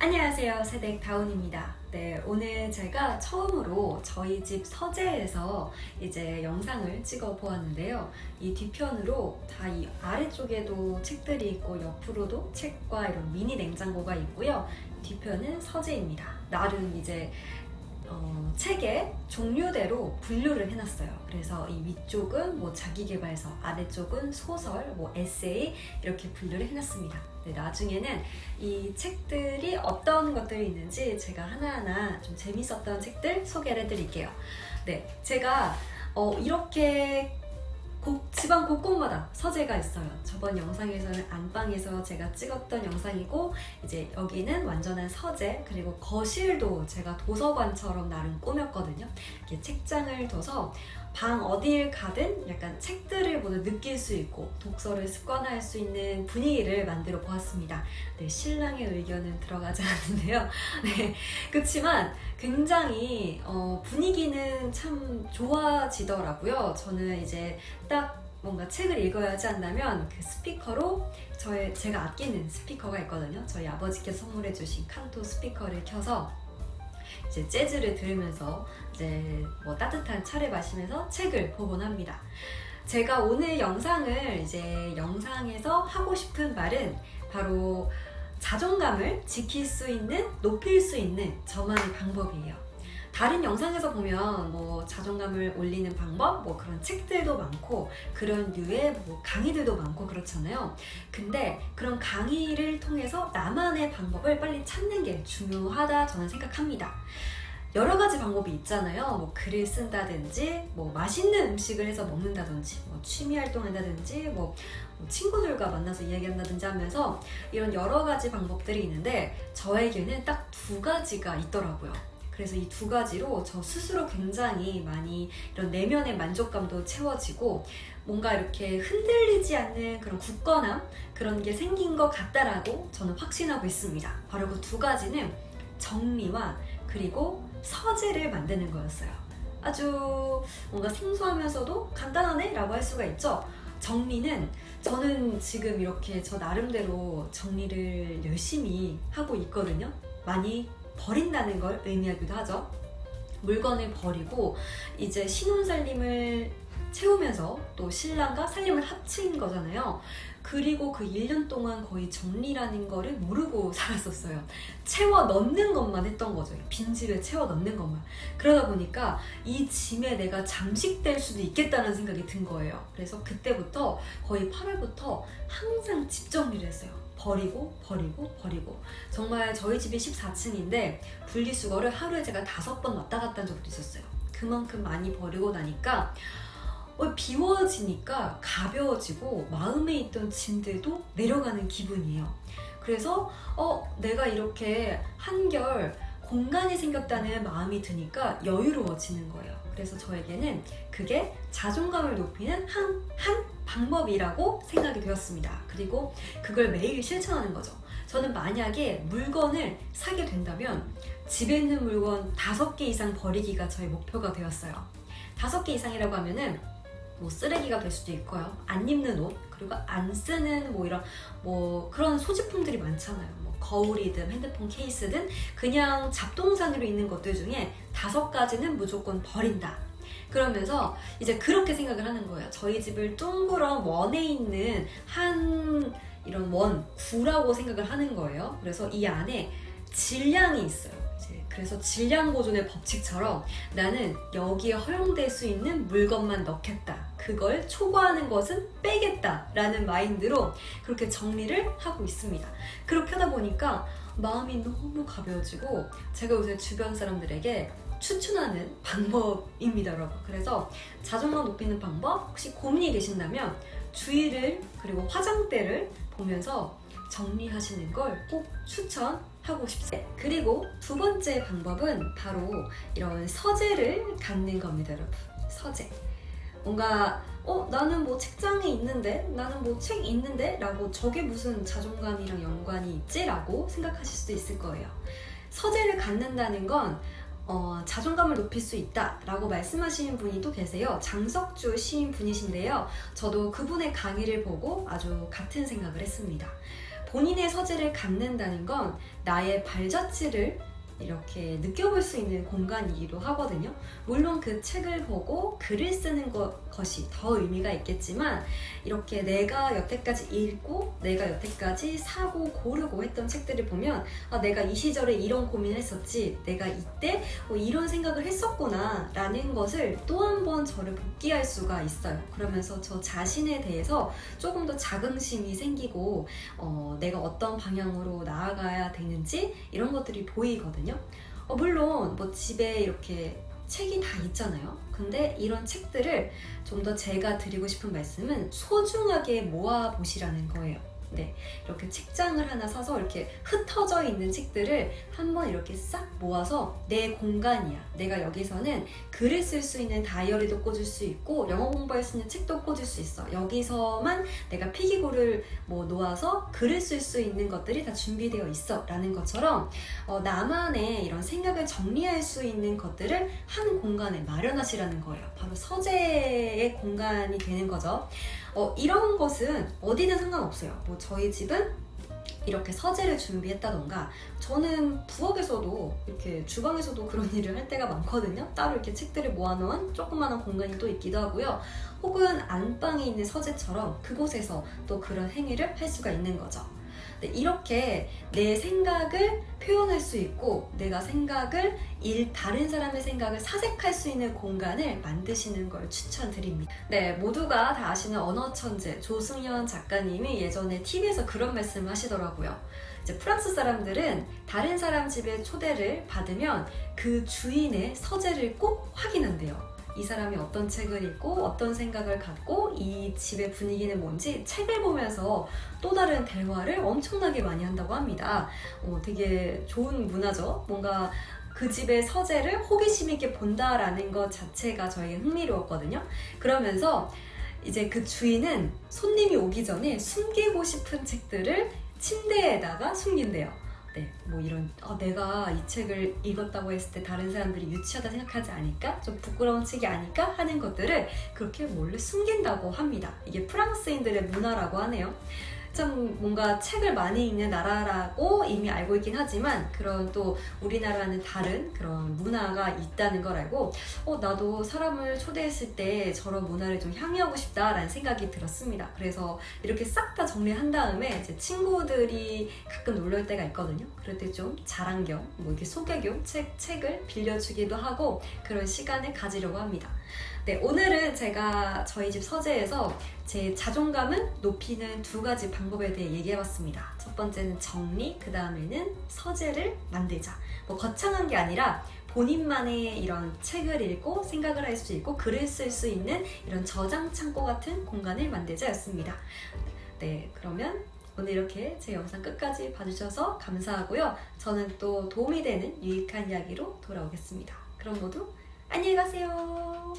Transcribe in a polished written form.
안녕하세요. 새댁 다운입니다. 네, 오늘 제가 처음으로 저희 집 서재에서 이제 영상을 찍어 보았는데요. 이 뒤편으로 다 이 아래쪽에도 책들이 있고 옆으로도 책과 이런 미니 냉장고가 있고요. 뒤편은 서재입니다. 나름 이제 책의 종류대로 분류를 해놨어요. 그래서 이 위쪽은 뭐 자기계발서, 아래쪽은 소설, 뭐 에세이 이렇게 분류를 해놨습니다. 네, 나중에는 이 책들이 어떤 것들이 있는지 제가 하나하나 좀 재밌었던 책들 소개를 해드릴게요. 네, 제가 이렇게 집안 곳곳마다 서재가 있어요. 저번 영상에서는 안방에서 제가 찍었던 영상이고, 이제 여기는 완전한 서재, 그리고 거실도 제가 도서관처럼 나름 꾸몄거든요. 이렇게 책장을 둬서 방 어딜 가든 약간 책들을 모두 느낄 수 있고 독서를 습관할 수 있는 분위기를 만들어 보았습니다. 네, 신랑의 의견은 들어가지 않는데요. 네, 그렇지만 굉장히 분위기는 참 좋아지더라고요. 저는 이제 딱 뭔가 책을 읽어야 하지 않다면 그 스피커로 제가 아끼는 스피커가 있거든요. 저희 아버지께서 선물해 주신 칸토 스피커를 켜서 이제 재즈를 들으면서 이제 뭐 따뜻한 차를 마시면서 책을 보곤 합니다. 제가 오늘 영상에서 하고 싶은 말은 바로 자존감을 지킬 수 있는, 높일 수 있는 저만의 방법이에요. 다른 영상에서 보면 뭐 자존감을 올리는 방법, 뭐 그런 책들도 많고 그런 류의 뭐 강의들도 많고 그렇잖아요. 근데 그런 강의를 통해서 나만의 방법을 빨리 찾는 게 중요하다 저는 생각합니다. 여러 가지 방법이 있잖아요. 뭐 글을 쓴다든지, 뭐 맛있는 음식을 해서 먹는다든지, 뭐 취미 활동한다든지, 뭐 친구들과 만나서 이야기한다든지 하면서 이런 여러 가지 방법들이 있는데 저에게는 딱 두 가지가 있더라고요. 그래서 이 두 가지로 저 스스로 굉장히 많이 이런 내면의 만족감도 채워지고 뭔가 이렇게 흔들리지 않는 그런 굳건함, 그런 게 생긴 것 같다라고 저는 확신하고 있습니다. 바로 그 두 가지는 정리와 그리고 서재를 만드는 거였어요. 아주 뭔가 생소하면서도 간단하네? 라고 할 수가 있죠. 정리는 저는 지금 이렇게 저 나름대로 정리를 열심히 하고 있거든요. 많이 버린다는 걸 의미하기도 하죠. 물건을 버리고 이제 신혼살림을 채우면서 또 신랑과 살림을 합친 거잖아요. 그리고 그 1년 동안 거의 정리라는 거를 모르고 살았었어요. 채워 넣는 것만 했던 거죠. 빈집에 채워 넣는 것만. 그러다 보니까 이 짐에 내가 잠식될 수도 있겠다는 생각이 든 거예요. 그래서 그때부터 거의 8월부터 항상 집 정리를 했어요. 버리고 정말 저희 집이 14층인데 분리수거를 하루에 제가 5번 왔다 갔다 한 적도 있었어요. 그만큼 많이 버리고 나니까 비워지니까 가벼워지고 마음에 있던 짐들도 내려가는 기분이에요. 그래서 내가 이렇게 한결 공간이 생겼다는 마음이 드니까 여유로워지는 거예요. 그래서 저에게는 그게 자존감을 높이는 한 방법이라고 생각이 되었습니다. 그리고 그걸 매일 실천하는 거죠. 저는 만약에 물건을 사게 된다면 집에 있는 물건 5개 이상 버리기가 저의 목표가 되었어요. 5개 이상이라고 하면은 뭐 쓰레기가 될 수도 있고요. 안 입는 옷, 그리고 안 쓰는 뭐 이런 뭐 그런 소지품들이 많잖아요. 뭐 거울이든 핸드폰 케이스든 그냥 잡동사니로 있는 것들 중에 5가지는 무조건 버린다. 그러면서 이제 그렇게 생각을 하는 거예요. 저희 집을 둥그런 원에 있는 한 이런 구라고 생각을 하는 거예요. 그래서 이 안에 질량이 있어요. 그래서 질량 보존의 법칙처럼 나는 여기에 허용될 수 있는 물건만 넣겠다. 그걸 초과하는 것은 빼겠다 라는 마인드로 그렇게 정리를 하고 있습니다. 그렇게 하다 보니까 마음이 너무 가벼워지고 제가 요새 주변 사람들에게 추천하는 방법입니다, 여러분. 그래서 자존감 높이는 방법 혹시 고민이 계신다면 주의를 그리고 화장대를 보면서 정리하시는 걸 꼭 추천하고 싶습니다. 그리고 두 번째 방법은 바로 이런 서재를 갖는 겁니다, 여러분. 서재. 뭔가 나는 뭐 책장에 있는데, 나는 뭐 책 있는데 라고 저게 무슨 자존감이랑 연관이 있지? 라고 생각하실 수도 있을 거예요. 서재를 갖는다는 건 자존감을 높일 수 있다 라고 말씀하시는 분이 또 계세요. 장석주 시인분이신데요. 저도 그분의 강의를 보고 아주 같은 생각을 했습니다. 본인의 서재를 갖는다는 건 나의 발자취를 이렇게 느껴볼 수 있는 공간이기도 하거든요. 물론 그 책을 보고 글을 쓰는 것이 더 의미가 있겠지만 이렇게 내가 여태까지 읽고 내가 여태까지 사고 고르고 했던 책들을 보면 내가 이 시절에 이런 고민을 했었지, 내가 이때 이런 생각을 했었구나 라는 것을 또 한 번 저를 복귀할 수가 있어요. 그러면서 저 자신에 대해서 조금 더 자긍심이 생기고 내가 어떤 방향으로 나아가야 되는지 이런 것들이 보이거든요. 물론 뭐 집에 이렇게 책이 다 있잖아요. 근데 이런 책들을 좀 더 제가 드리고 싶은 말씀은 소중하게 모아 보시라는 거예요. 네, 이렇게 책장을 하나 사서 이렇게 흩어져 있는 책들을 한번 이렇게 싹 모아서 내 공간이야. 내가 여기서는 글을 쓸 수 있는 다이어리도 꽂을 수 있고 영어 공부할 수 있는 책도 꽂을 수 있어. 여기서만 내가 필기구를 놓아서 글을 쓸 수 있는 것들이 다 준비되어 있어 라는 것처럼 나만의 이런 생각을 정리할 수 있는 것들을 한 공간에 마련하시라는 거예요. 바로 서재의 공간이 되는 거죠. 이런 것은 어디든 상관없어요. 뭐 저희 집은 이렇게 서재를 준비했다던가, 저는 부엌에서도 이렇게 주방에서도 그런 일을 할 때가 많거든요. 따로 이렇게 책들을 모아놓은 조그마한 공간이 또 있기도 하고요. 혹은 안방에 있는 서재처럼 그곳에서 또 그런 행위를 할 수가 있는 거죠. 이렇게 내 생각을 표현할 수 있고 내가 생각을 다른 사람의 생각을 사색할 수 있는 공간을 만드시는 걸 추천드립니다. 네, 모두가 다 아시는 언어 천재 조승연 작가님이 예전에 TV에서 그런 말씀을 하시더라고요. 이제 프랑스 사람들은 다른 사람 집에 초대를 받으면 그 주인의 서재를 꼭 확인한대요. 이 사람이 어떤 책을 읽고 어떤 생각을 갖고 이 집의 분위기는 뭔지 책을 보면서 또 다른 대화를 엄청나게 많이 한다고 합니다. 되게 좋은 문화죠. 뭔가 그 집의 서재를 호기심 있게 본다라는 것 자체가 저에게 흥미로웠거든요. 그러면서 이제 그 주인은 손님이 오기 전에 숨기고 싶은 책들을 침대에다가 숨긴대요. 네, 뭐 이런 내가 이 책을 읽었다고 했을 때 다른 사람들이 유치하다 생각하지 않을까? 좀 부끄러운 책이 아닐까? 하는 것들을 그렇게 몰래 숨긴다고 합니다. 이게 프랑스인들의 문화라고 하네요. 참 뭔가 책을 많이 읽는 나라라고 이미 알고 있긴 하지만 그런 또 우리나라는 다른 그런 문화가 있다는 걸 알고 나도 사람을 초대했을 때 저런 문화를 좀 향유하고 싶다라는 생각이 들었습니다. 그래서 이렇게 싹 다 정리한 다음에 제 친구들이 가끔 놀러 올 때가 있거든요. 그럴 때 좀 자랑 겸 뭐 이렇게 소개 겸 책을 빌려주기도 하고 그런 시간을 가지려고 합니다. 네, 오늘은 제가 저희 집 서재에서 제 자존감을 높이는 2가지 방법에 대해 얘기해봤습니다. 첫 번째는 정리, 그 다음에는 서재를 만들자. 뭐 거창한 게 아니라 본인만의 이런 책을 읽고 생각을 할 수 있고 글을 쓸 수 있는 이런 저장 창고 같은 공간을 만들자였습니다. 네, 그러면 오늘 이렇게 제 영상 끝까지 봐주셔서 감사하고요. 저는 또 도움이 되는 유익한 이야기로 돌아오겠습니다. 그럼 모두 안녕히 가세요.